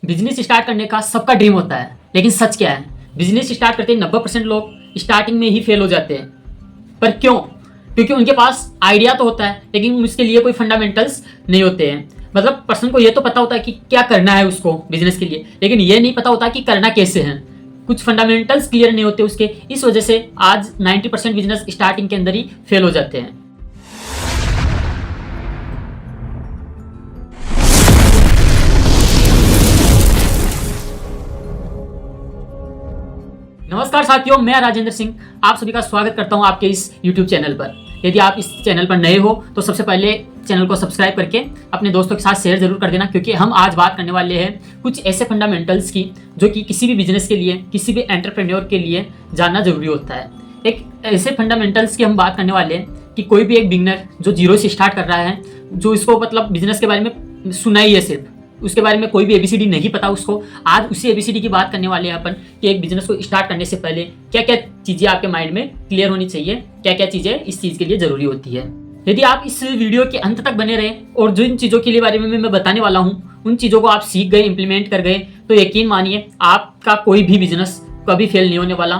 Business start करने का सबका ड्रीम होता है, लेकिन सच क्या है, बिजनेस स्टार्ट करते ही 90% लोग स्टार्टिंग में ही फेल हो जाते हैं। पर क्यों? क्योंकि उनके पास आइडिया तो होता है, लेकिन उसके लिए कोई फंडामेंटल्स नहीं होते हैं। मतलब पर्सन को ये तो पता होता है कि क्या करना है उसको बिजनेस के लिए, लेकिन ये नहीं पता होता कि करना कैसे है। कुछ फंडामेंटल्स क्लियर नहीं होते उसके, इस वजह से आज 90% बिजनेस स्टार्टिंग के अंदर ही फेल हो जाते हैं। नमस्कार साथियों, मैं राजेंद्र सिंह आप सभी का स्वागत करता हूं आपके इस YouTube चैनल पर। यदि आप इस चैनल पर नए हो तो सबसे पहले चैनल को सब्सक्राइब करके अपने दोस्तों के साथ शेयर जरूर कर देना, क्योंकि हम आज बात करने वाले हैं कुछ ऐसे फंडामेंटल्स की जो कि किसी भी बिजनेस के लिए, किसी भी एंटरप्रेन्योर के लिए जानना जरूरी होता है। एक ऐसे फंडामेंटल्स की हम बात करने वाले हैं कि कोई भी एक बिगनर जो जीरो से स्टार्ट कर रहा है, जो इसको मतलब बिजनेस के बारे में सुना ही है, सिर्फ उसके बारे में कोई भी एबीसीडी नहीं पता उसको, आज उसी एबीसीडी की बात करने वाले हैं अपन कि एक बिजनेस को स्टार्ट करने से पहले क्या क्या चीज़ें आपके माइंड में क्लियर होनी चाहिए, क्या क्या चीज़ें इस चीज़ के लिए ज़रूरी होती है। यदि आप इस वीडियो के अंत तक बने रहे और जिन चीज़ों के लिए बारे में मैं बताने वाला हूँ उन चीज़ों को आप सीख गए, इंप्लीमेंट कर गए, तो यकीन मानिए आपका कोई भी बिजनेस कभी फेल नहीं होने वाला।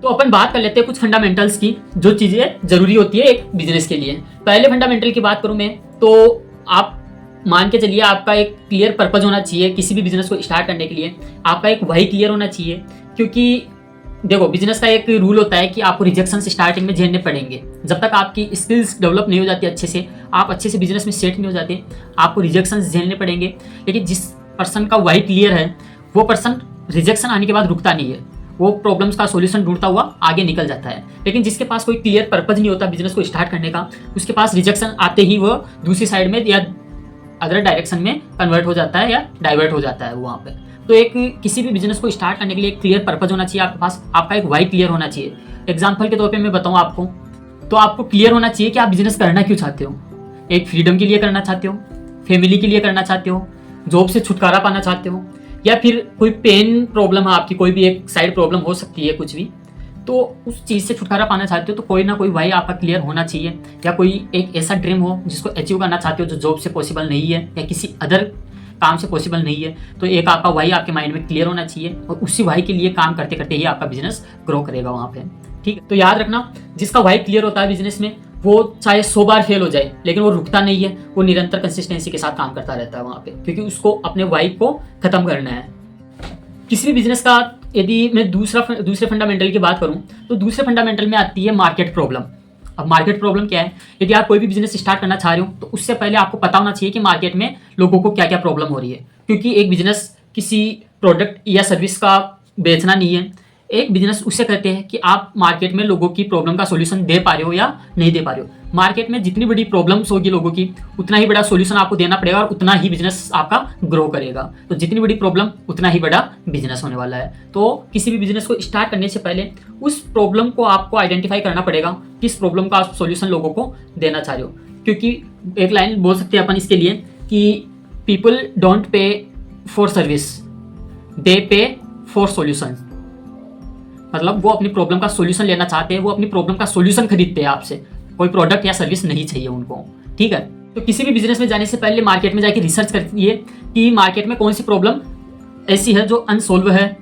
तो अपन बात कर लेते हैं कुछ फंडामेंटल्स की, जो चीज़ें ज़रूरी होती है एक बिजनेस के लिए। पहले फंडामेंटल की बात करूँ मैं, तो आप मान के चलिए आपका एक क्लियर पर्पज होना चाहिए किसी भी बिजनेस को स्टार्ट करने के लिए। आपका एक वाई क्लियर होना चाहिए, क्योंकि देखो बिजनेस का एक रूल होता है कि आपको रिजेक्शन स्टार्टिंग में झेलने पड़ेंगे। जब तक आपकी स्किल्स डेवलप नहीं हो जाती अच्छे से, आप अच्छे से बिजनेस में सेट नहीं हो जाते, आपको रिजेक्शन झेलने पड़ेंगे। लेकिन जिस पर्सन का वाई क्लियर है वो पर्सन रिजेक्शन आने के बाद रुकता नहीं है, वो प्रॉब्लम्स का सॉल्यूशन ढूंढता हुआ आगे निकल जाता है। लेकिन जिसके पास कोई क्लियर पर्पज नहीं होता बिजनेस को स्टार्ट करने का, उसके पास रिजेक्शन आते ही वो दूसरी साइड में या अदर डायरेक्शन में कन्वर्ट हो जाता है या डाइवर्ट हो जाता है वहाँ पे। तो एक किसी भी बिजनेस को स्टार्ट करने के लिए एक क्लियर पर्पज होना चाहिए आपके पास, आपका एक वाई क्लियर होना चाहिए। एग्जाम्पल के तौर पे मैं बताऊँ आपको, तो आपको क्लियर होना चाहिए कि आप बिजनेस करना क्यों चाहते हो। एक फ्रीडम के लिए करना चाहते हो, फैमिली के लिए करना चाहते हो, जॉब से छुटकारा पाना चाहते हो, या फिर कोई पेन प्रॉब्लम है आपकी, कोई भी एक साइड प्रॉब्लम हो सकती है कुछ भी, तो उस चीज़ से छुटकारा पाना चाहते हो, तो कोई ना कोई वाई आपका क्लियर होना चाहिए। या कोई एक ऐसा ड्रीम हो जिसको अचीव करना चाहते हो जो जॉब से पॉसिबल नहीं है या किसी अदर काम से पॉसिबल नहीं है, तो एक आपका वाई आपके माइंड में क्लियर होना चाहिए, और उसी वाई के लिए काम करते करते ही आपका बिजनेस ग्रो करेगा वहाँ पे। ठीक है, तो याद रखना, जिसका वाई क्लियर होता है बिजनेस में, वो चाहे 100 बार फेल हो जाए लेकिन वो रुकता नहीं है, वो निरंतर कंसिस्टेंसी के साथ काम करता रहता है वहाँ पे, क्योंकि उसको अपने वाई को खत्म करना है। किसी भी बिजनेस का यदि मैं दूसरे फंडामेंटल की बात करूं, तो दूसरे फंडामेंटल में आती है मार्केट प्रॉब्लम। अब मार्केट प्रॉब्लम क्या है? यदि आप कोई भी बिजनेस स्टार्ट करना चाह रहे हो तो उससे पहले आपको पता होना चाहिए कि मार्केट में लोगों को क्या क्या प्रॉब्लम हो रही है, क्योंकि एक बिजनेस किसी प्रोडक्ट या सर्विस का बेचना नहीं है। एक बिजनेस उसे कहते हैं कि आप मार्केट में लोगों की प्रॉब्लम का सॉल्यूशन दे पा रहे हो या नहीं दे पा रहे हो। मार्केट में जितनी बड़ी प्रॉब्लम्स होगी लोगों की, उतना ही बड़ा सॉल्यूशन आपको देना पड़ेगा और उतना ही बिजनेस आपका ग्रो करेगा। तो जितनी बड़ी प्रॉब्लम उतना ही बड़ा बिजनेस होने वाला है। तो किसी भी बिजनेस को स्टार्ट करने से पहले उस प्रॉब्लम को आपको आइडेंटिफाई करना पड़ेगा, किस प्रॉब्लम का आप सॉल्यूशन लोगों को देना चाह रहे हो। क्योंकि एक लाइन बोल सकते हैं अपन इसके लिए कि people don't pay for service, they pay for solution. मतलब वो अपनी प्रॉब्लम का सॉल्यूशन लेना चाहते हैं, वो अपनी प्रॉब्लम का सॉल्यूशन खरीदते हैं आपसे, कोई प्रोडक्ट या सर्विस नहीं चाहिए उनको। ठीक है, तो किसी भी बिजनेस में जाने से पहले मार्केट में जाके रिसर्च करिए कि मार्केट में कौन सी प्रॉब्लम ऐसी है जो अनसॉल्व है,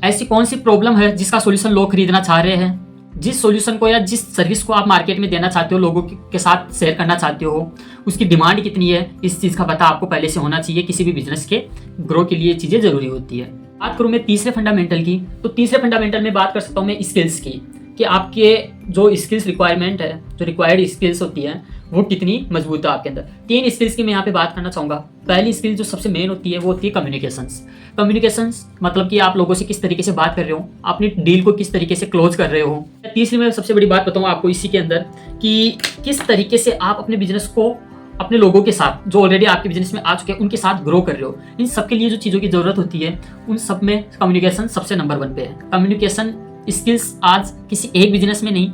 ऐसी कौन सी प्रॉब्लम है जिसका सॉल्यूशन लोग खरीदना चाह रहे हैं। जिस सॉल्यूशन को या जिस सर्विस को आप मार्केट में देना चाहते हो, लोगों के साथ शेयर करना चाहते हो, उसकी डिमांड कितनी है, इस चीज़ का पता आपको पहले से होना चाहिए। किसी भी बिजनेस के ग्रो के लिए चीज़ें ज़रूरी होती है। बात करूँ मैं तीसरे फंडामेंटल की, तो तीसरे फंडामेंटल में बात कर सकता हूँ मैं स्किल्स की, कि आपके जो स्किल्स रिक्वायरमेंट है, जो रिक्वायर्ड स्किल्स होती है, वो कितनी मजबूत है आपके अंदर। 3 स्किल्स की मैं यहाँ पे बात करना चाहूँगा। पहली स्किल जो सबसे मेन होती है वो होती है कम्युनिकेशंस। कम्युनिकेशंस मतलब कि आप लोगों से किस तरीके से बात कर रहे हो, अपनी डील को किस तरीके से क्लोज कर रहे हो। तीसरी में सबसे बड़ी बात बताऊँ आपको इसी के अंदर कि किस तरीके से आप अपने बिजनेस को अपने लोगों के साथ जो ऑलरेडी आपके बिजनेस में आ चुके हैं उनके साथ ग्रो कर रहे हो। इन सब के लिए जो चीज़ों की ज़रूरत होती है उन सब में कम्युनिकेशन सबसे नंबर 1 पे है। कम्युनिकेशन स्किल्स आज किसी एक बिजनेस में नहीं,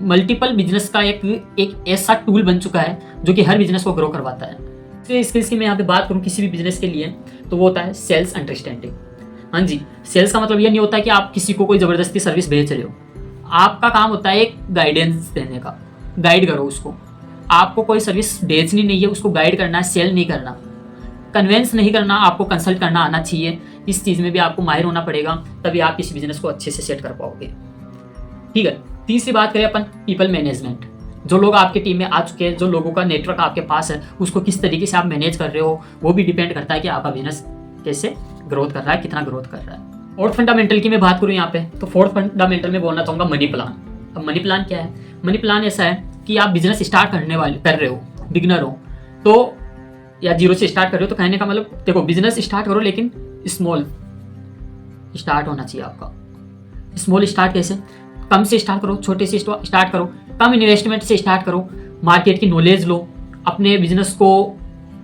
मल्टीपल बिजनेस का एक ऐसा टूल बन चुका है जो कि हर बिजनेस को ग्रो करवाता है। तो स्किल्स की मैं यहाँ पे बात करूँ किसी भी बिजनेस के लिए, तो वो होता है सेल्स अंडरस्टैंडिंग। हाँ जी, सेल्स का मतलब ये नहीं होता कि आप किसी को कोई ज़बरदस्ती सर्विस बेच रहे हो। आपका काम होता है एक गाइडेंस देने का, गाइड करो उसको। आपको कोई सर्विस बेचनी नहीं है, उसको गाइड करना है, सेल नहीं करना। कन्वेंस नहीं करना, आपको कंसल्ट करना आना चाहिए। इस चीज़ में भी आपको माहिर होना पड़ेगा, तभी आप इस बिजनेस को अच्छे से सेट कर पाओगे। ठीक है, तीसरी बात करें अपन पीपल मैनेजमेंट। जो लोग आपके टीम में आ चुके हैं, जो लोगों का नेटवर्क आपके पास है, उसको किस तरीके से आप मैनेज कर रहे हो, वो भी डिपेंड करता है कि आपका बिजनेस कैसे ग्रोथ कर रहा है, कितना ग्रोथ कर रहा है। फोर्थ फंडामेंटल की मैं बात करूँ यहाँ पे, तो फोर्थ फंडामेंटल में बोलना चाहूँगा मनी प्लान। अब मनी प्लान क्या है? मनी प्लान ऐसा है कि आप बिजनेस स्टार्ट कर रहे हो, बिगनर हो तो, या जीरो से स्टार्ट कर रहे हो, तो कहने का मतलब देखो, बिजनेस स्टार्ट करो लेकिन स्मॉल स्टार्ट होना चाहिए आपका। स्मॉल स्टार्ट कैसे? कम से स्टार्ट करो, छोटे से स्टार्ट करो, कम इन्वेस्टमेंट से स्टार्ट करो, मार्केट की नॉलेज लो, अपने बिजनेस को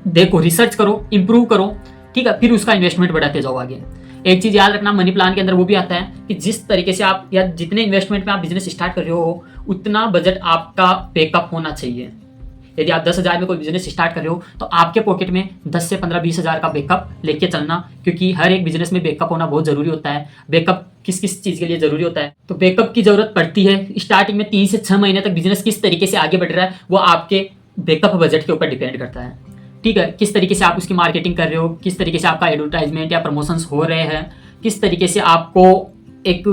देखो, रिसर्च करो, इंप्रूव करो, ठीक है, फिर उसका इन्वेस्टमेंट बढ़ाते जाओ आगे। एक चीज़ याद रखना, मनी प्लान के अंदर वो भी आता है कि जिस तरीके से आप, या जितने इन्वेस्टमेंट में आप बिजनेस स्टार्ट कर रहे हो, उतना बजट आपका बैकअप होना चाहिए। यदि आप 10,000 में कोई बिजनेस स्टार्ट कर रहे हो, तो आपके पॉकेट में 10 से 15-20,000 का बैकअप लेके चलना, क्योंकि हर एक बिजनेस में बैकअप होना बहुत ज़रूरी होता है। बैकअप किस किस चीज़ के लिए ज़रूरी होता है? तो बैकअप की ज़रूरत पड़ती है स्टार्टिंग में 3 से 6 महीने तक बिजनेस किस तरीके से आगे बढ़ रहा है, वो आपके बैकअप बजट के ऊपर डिपेंड करता है। ठीक है, किस तरीके से आप उसकी मार्केटिंग कर रहे हो, किस तरीके से आपका एडवर्टाइजमेंट या प्रमोशंस हो रहे हैं, किस तरीके से आपको एक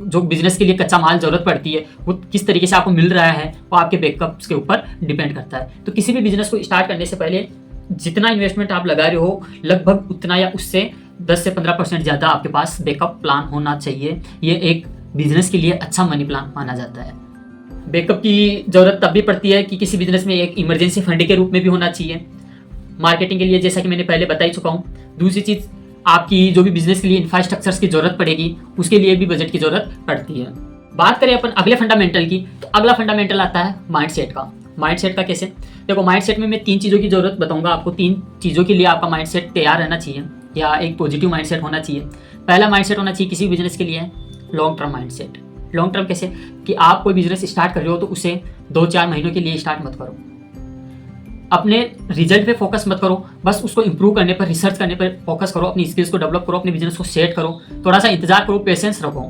जो बिजनेस के लिए कच्चा माल जरूरत पड़ती है वो किस तरीके से आपको मिल रहा है, वो आपके बैकअप्स के ऊपर डिपेंड करता है। तो किसी भी बिजनेस को स्टार्ट करने से पहले जितना इन्वेस्टमेंट आप लगा रहे हो, लगभग उतना या उससे 10 से 15% ज़्यादा आपके पास बैकअप प्लान होना चाहिए। ये एक बिजनेस के लिए अच्छा मनी प्लान माना जाता है। बैकअप की ज़रूरत तब भी पड़ती है कि किसी बिजनेस में एक इमरजेंसी फंड के रूप में भी होना चाहिए, मार्केटिंग के लिए, जैसा कि मैंने पहले बता ही चुका हूँ। दूसरी चीज़, आपकी जो भी बिजनेस के लिए इंफ्रास्ट्रक्चर्स की जरूरत पड़ेगी, उसके लिए भी बजट की जरूरत पड़ती है। बात करें अपन अगले फंडामेंटल की, तो अगला फंडामेंटल आता है माइंडसेट का। माइंडसेट का कैसे? देखो, माइंडसेट में मैं 3 चीज़ों की जरूरत बताऊंगा आपको। 3 चीज़ों के लिए आपका माइंडसेट तैयार रहना चाहिए, या एक पॉजिटिव माइंडसेट होना चाहिए। पहला माइंडसेट होना चाहिए किसी बिजनेस के लिए long term mindset. Long term कैसे? कि आप कोई बिजनेस स्टार्ट कर रहे हो तो उसे 2-4 महीनों के लिए स्टार्ट मत करो, अपने रिजल्ट पे फोकस मत करो, बस उसको इंप्रूव करने पर, रिसर्च करने पर फोकस करो, अपनी स्किल्स को डेवलप करो, अपने बिजनेस को सेट करो, थोड़ा सा इंतजार करो, पेशेंस रखो,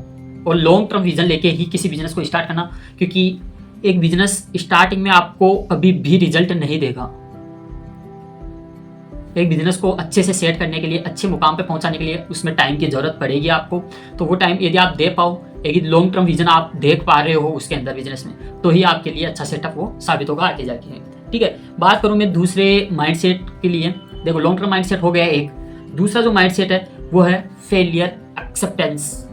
और लॉन्ग टर्म विजन लेके ही किसी बिजनेस को स्टार्ट करना। क्योंकि एक बिजनेस स्टार्टिंग में आपको कभी भी रिजल्ट नहीं देगा। एक बिजनेस को अच्छे से सेट करने के लिए, अच्छे मुकाम पे पहुंचाने के लिए उसमें टाइम की जरूरत पड़ेगी आपको। तो वो टाइम यदि आप दे पाओ, यदि लॉन्ग टर्म विजन आप देख पा रहे हो उसके अंदर बिजनेस में, तो ही आपके लिए अच्छा सेटअप वो साबित होगा आगे जाके। ठीक है, बात करूं मैं दूसरे माइंडसेट के लिए। देखो, लॉन्ग टर्म माइंडसेट हो गया एक। दूसरा जो माइंडसेट है वो है फेलियर एक्सेप्टेंस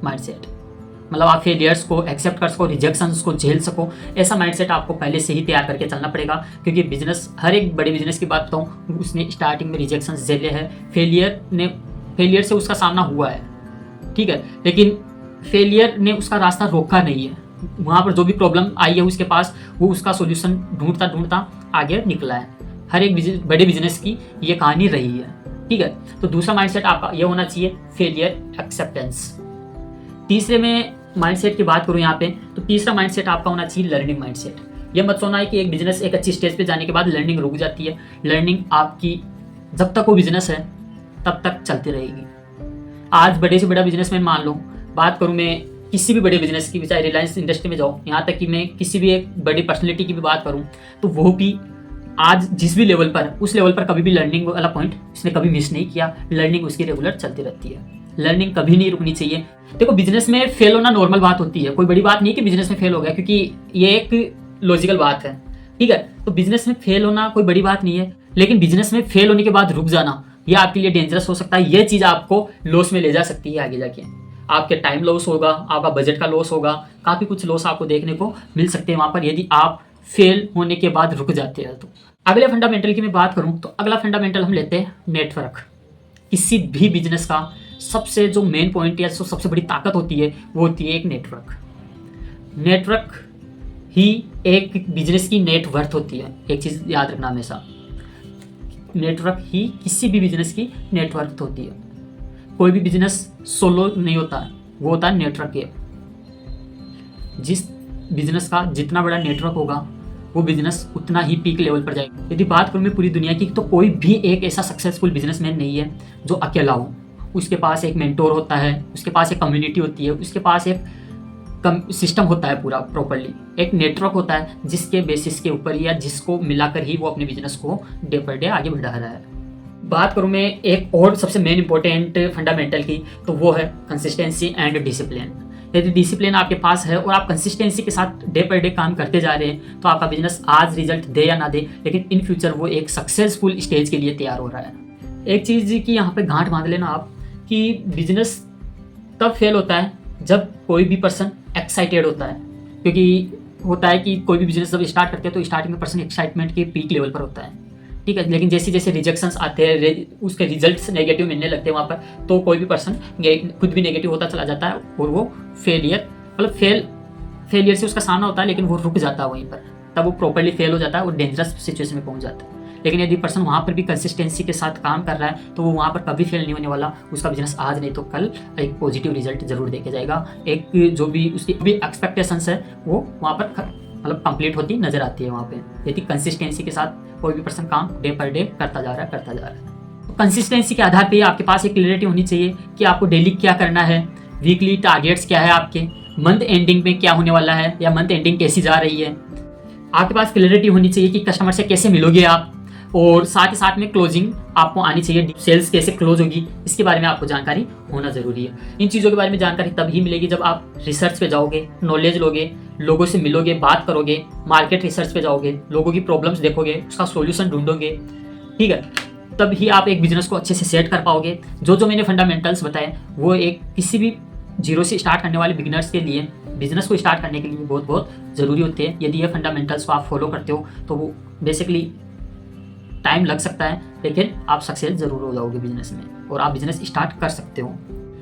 माइंडसेट। मतलब आप फेलियर्स को एक्सेप्ट कर सको, रिजेक्शंस को झेल सको, ऐसा माइंडसेट आपको पहले से ही तैयार करके चलना पड़ेगा। क्योंकि बिजनेस, हर एक बड़े बिजनेस की बात बताऊँ, उसने स्टार्टिंग में रिजेक्शंस झेले हैं, फेलियर से उसका सामना हुआ है। ठीक है, लेकिन फेलियर ने उसका रास्ता रोका नहीं है। वहाँ पर जो भी प्रॉब्लम आई है उसके पास, वो उसका सोल्यूशन ढूंढता ढूंढता आगे निकला है। हर एक बड़े बिजनेस की ये कहानी रही है। ठीक है, तो दूसरा माइंडसेट आपका ये होना चाहिए, फेलियर एक्सेप्टेंस। तीसरे में माइंडसेट की बात करूँ यहाँ पे, तो तीसरा माइंडसेट आपका होना चाहिए लर्निंग माइंडसेट। ये मत सोचना है कि एक बिजनेस एक अच्छी स्टेज पे जाने के बाद लर्निंग रुक जाती है। लर्निंग आपकी जब तक वो बिजनेस है तब तक चलती रहेगी। आज बड़े से बड़ा बिजनेसमैन मान लो, बात करूँ मैं किसी भी बड़े बिजनेस की, चाहे रिलायंस इंडस्ट्री में जाओ, यहाँ तक कि मैं किसी भी एक बड़ी पर्सनैलिटी की भी बात करूँ, तो वो भी आज जिस भी लेवल पर, उस लेवल पर कभी भी लर्निंग वाला पॉइंट उसने कभी मिस नहीं किया। लर्निंग उसकी रेगुलर चलती रहती है, लर्निंग कभी नहीं रुकनी चाहिए। देखो, बिजनेस में फेल होना नॉर्मल बात होती है, कोई बड़ी बात नहीं कि बिजनेस में फेल हो गया, क्योंकि ये एक लॉजिकल बात है। ठीक है, तो बिजनेस में फेल होना कोई बड़ी बात नहीं है, लेकिन बिजनेस में फेल होने के बाद रुक जाना, यह आपके लिए डेंजरस हो सकता है। यह चीज़ आपको लॉस में ले जा सकती है आगे जाके। आपके टाइम लॉस होगा, आपका बजट का लॉस होगा, काफ़ी कुछ लॉस आपको देखने को मिल सकते हैं वहाँ पर, यदि आप फेल होने के बाद रुक जाते हैं तो। अगले फंडामेंटल की मैं बात करूँ तो अगला फंडामेंटल हम लेते हैं नेटवर्क। किसी भी बिजनेस का सबसे जो मेन पॉइंट या सबसे बड़ी ताकत होती है वो होती है एक नेटवर्क। नेटवर्क ही एक बिजनेस की नेटवर्थ होती है। एक चीज़ याद रखना हमेशा, नेटवर्क ही किसी भी बिजनेस की नेटवर्थ होती है। कोई भी बिजनेस सोलो नहीं होता है, वो होता है नेटवर्क के। जिस बिजनेस का जितना बड़ा नेटवर्क होगा वो बिजनेस उतना ही पीक लेवल पर जाएगा। यदि बात करूँ मैं पूरी दुनिया की, तो कोई भी एक ऐसा सक्सेसफुल बिजनेसमैन नहीं है जो अकेला हो। उसके पास एक मेंटोर होता है, उसके पास एक कम्युनिटी होती है, उसके पास एक सिस्टम होता है पूरा प्रॉपर्ली, एक नेटवर्क होता है जिसके बेसिस के ऊपर या जिसको मिलाकर ही वो अपने बिजनेस को डे पर डे आगे बढ़ा रहा है। बात करूँ मैं एक और सबसे मेन इंपॉर्टेंट फंडामेंटल की, तो वो है कंसिस्टेंसी एंड डिसिप्लिन। यदि डिसिप्लिन आपके पास है और आप कंसिस्टेंसी के साथ डे पर डे काम करते जा रहे हैं तो आपका बिजनेस आज रिजल्ट दे या ना दे, लेकिन इन फ्यूचर वो एक सक्सेसफुल स्टेज के लिए तैयार हो रहा है। एक चीज़ की यहाँ पे गांठ बांध लेना आप कि बिजनेस तब फेल होता है जब कोई भी पर्सन एक्साइटेड होता है, क्योंकि होता है कि कोई भी बिजनेस जब स्टार्ट करते हैं तो स्टार्टिंग में पर्सन एक्साइटमेंट के पीक लेवल पर होता है, ठीक है। लेकिन जैसे जैसे रिजेक्शंस आते हैं, उसके रिजल्ट्स नेगेटिव मिलने लगते हैं वहाँ पर, तो कोई भी पर्सन खुद भी नेगेटिव होता चला जाता है और वो फेलियर से उसका सामना होता है, लेकिन वो रुक जाता है वहीं पर, तब वो प्रॉपरली फेल हो जाता है और डेंजरस सिचुएशन में पहुँच जाता है। लेकिन यदि पर्सन वहाँ पर भी कंसिस्टेंसी के साथ काम कर रहा है तो वो वहाँ पर कभी फेल नहीं होने वाला। उसका बिजनेस आज नहीं तो कल एक पॉजिटिव रिजल्ट जरूर देके जाएगा। एक जो भी उसकी भी एक्सपेक्टेशंस है वो वहाँ पर मतलब कंप्लीट होती नजर आती है वहाँ पे, यदि कंसिस्टेंसी के साथ कोई भी पर्सन काम डे पर डे करता जा रहा है। तो कंसिस्टेंसी के आधार पे आपके पास एक क्लैरिटी होनी चाहिए कि आपको डेली क्या करना है, वीकली टारगेट्स क्या है आपके, मंथ एंडिंग में क्या होने वाला है या मंथ एंडिंग कैसी जा रही है। आपके पास क्लैरिटी होनी चाहिए कि कस्टमर से कैसे मिलोगे आप, और साथ ही साथ में क्लोजिंग आपको आनी चाहिए, सेल्स कैसे क्लोज होगी इसके बारे में आपको जानकारी होना जरूरी है। इन चीज़ों के बारे में जानकारी तभी मिलेगी जब आप रिसर्च पे जाओगे, नॉलेज लोगे, लोगों से मिलोगे, बात करोगे, मार्केट रिसर्च पे जाओगे, लोगों की प्रॉब्लम्स देखोगे, उसका सॉल्यूशन ढूंढोगे, ठीक है। तब ही आप एक बिजनेस को अच्छे से सेट कर पाओगे। जो मैंने फंडामेंटल्स बताए वो एक किसी भी जीरो से स्टार्ट करने वाले बिगिनर्स के लिए, बिजनेस को स्टार्ट करने के लिए बहुत ज़रूरी होते हैं। यदि ये फंडामेंटल्स को आप फॉलो करते हो तो वो बेसिकली टाइम लग सकता है, लेकिन आप सक्सेस जरूर हो जाओगे बिजनेस में और आप बिजनेस स्टार्ट कर सकते हो।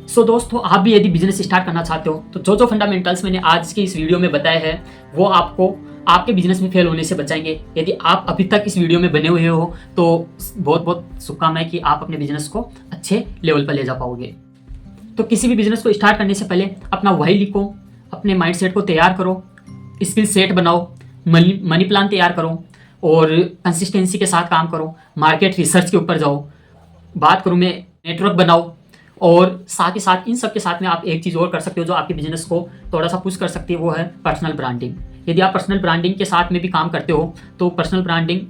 सो दोस्तों, आप भी यदि बिजनेस स्टार्ट करना चाहते हो तो जो फंडामेंटल्स मैंने आज की इस वीडियो में बताए हैं वो आपको आपके बिजनेस में फेल होने से बचाएंगे। यदि आप अभी तक इस वीडियो में बने हुए हो तो बहुत शुभकामनाएं कि आप अपने बिजनेस को अच्छे लेवल पर ले जा पाओगे। तो किसी भी बिजनेस को स्टार्ट करने से पहले अपना वही लिखो, अपने माइंड सेट को तैयार करो, स्किल सेट बनाओ, मनी प्लान तैयार करो और कंसिस्टेंसी के साथ काम करो, मार्केट रिसर्च के ऊपर जाओ, बात करूँ मैं नेटवर्क बनाओ, और साथ ही साथ इन सब के साथ में आप एक चीज़ और कर सकते हो जो आपके बिजनेस को थोड़ा सा पुश कर सकती है, वो है पर्सनल ब्रांडिंग। यदि आप पर्सनल ब्रांडिंग के साथ में भी काम करते हो तो पर्सनल ब्रांडिंग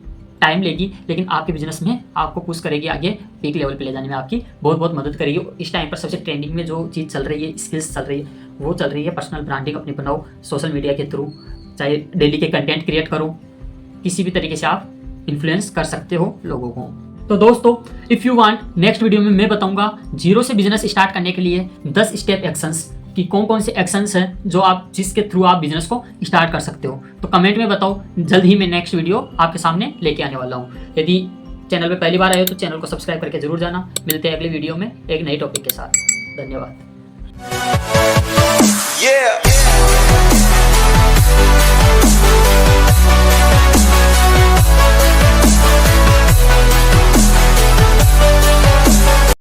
टाइम लेगी, लेकिन आपके बिजनेस में आपको पुश करेगी, आगे पीक लेवल पे ले जाने में आपकी बहुत मदद करेगी। इस टाइम पर सबसे ट्रेंडिंग में जो चीज़ चल रही है, स्किल्स चल रही है, वो चल रही है पर्सनल ब्रांडिंग। अपनी बनाओ सोशल मीडिया के थ्रू, चाहे डेली के कंटेंट क्रिएट करो, किसी भी तरीके से आप इन्फ्लुएंस कर सकते हो लोगों को। तो दोस्तों, if you want, next video में मैं बताऊंगा जीरो से बिजनेस स्टार्ट करने के लिए 10 स्टेप एक्शंस कि कौन से एक्शंस हैं जो आप जिसके थ्रू आप बिजनेस को स्टार्ट कर सकते हो। तो कमेंट में बताओ, जल्द ही मैं नेक्स्ट वीडियो आपके सामने लेके आने वाला हूँ। यदि चैनल पर पहली बार आए हो तो चैनल को सब्सक्राइब करके जरूर जाना। मिलते हैं अगले वीडियो में एक नई टॉपिक के साथ। धन्यवाद।